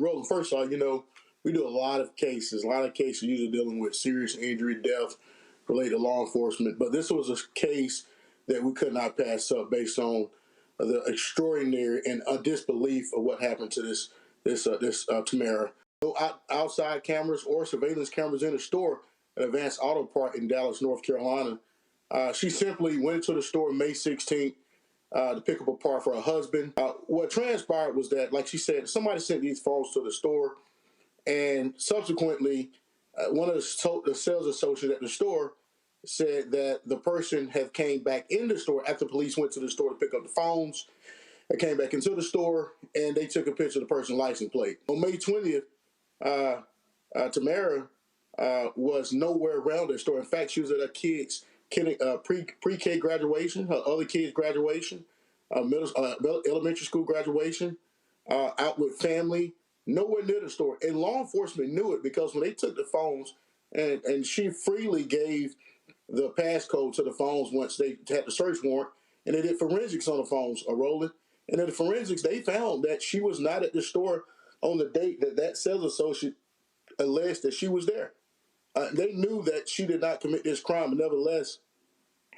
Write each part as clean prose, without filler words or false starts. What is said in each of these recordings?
Roland, first of all, we do a lot of cases usually dealing with serious injury, death related to law enforcement. But this was a case that we could not pass up based on the extraordinary and disbelief of what happened to this Tamara. No outside cameras or surveillance cameras in the store at Advanced Auto Part in Dallas, North Carolina. She simply went into the store May 16th to pick up a part for her husband. What transpired was that, like she said, somebody sent these phones to the store, and subsequently, one of the sales associates at the store said that the person had came back in the store after police went to the store to pick up the phones. They came back into the store, and they took a picture of the person's license plate. On May 20th, Tamara was nowhere around the store. In fact, she was at her kids' pre-K graduation, her other kids' graduation, elementary school graduation, out with family, nowhere near the store. And law enforcement knew it because when they took the phones, and she freely gave the passcode to the phones once they had the search warrant, and they did forensics on the phones, Roland. And in the forensics, they found that she was not at the store on the date that sales associate alleged that she was there. They knew that she did not commit this crime, but nevertheless,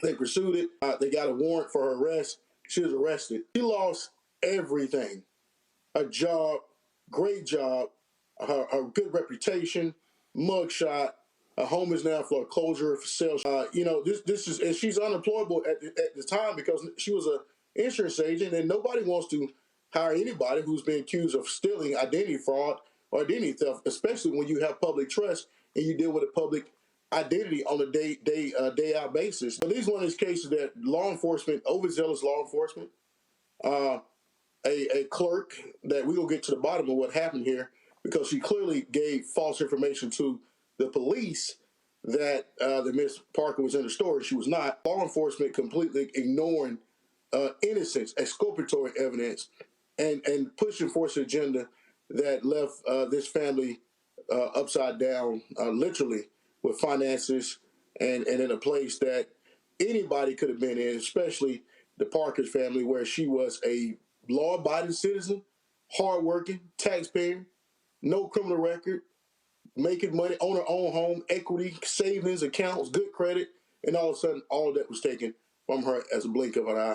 they pursued it. They got a warrant for her arrest. She was arrested. She lost everything: a job, great job, her good reputation, mugshot. Her home is now foreclosure for sale. This is, and she's unemployable at the time because she was an insurance agent, and nobody wants to hire anybody who's been accused of stealing, identity fraud, or identity theft, especially when you have public trust and you deal with a public identity on a day out basis. So these one of those cases that law enforcement, overzealous law enforcement, a clerk that we will get to the bottom of what happened here, because she clearly gave false information to the police that Miss Parker was in the store. She was not. Law enforcement completely ignoring innocence, exculpatory evidence, and pushing forth an agenda that left this family upside down, literally, with finances and in a place that anybody could have been in, especially the Parker's family, where she was a law-abiding citizen, hardworking, taxpayer, no criminal record, making money, own her own home, equity, savings, accounts, good credit, and all of a sudden, all of that was taken from her as a blink of an eye.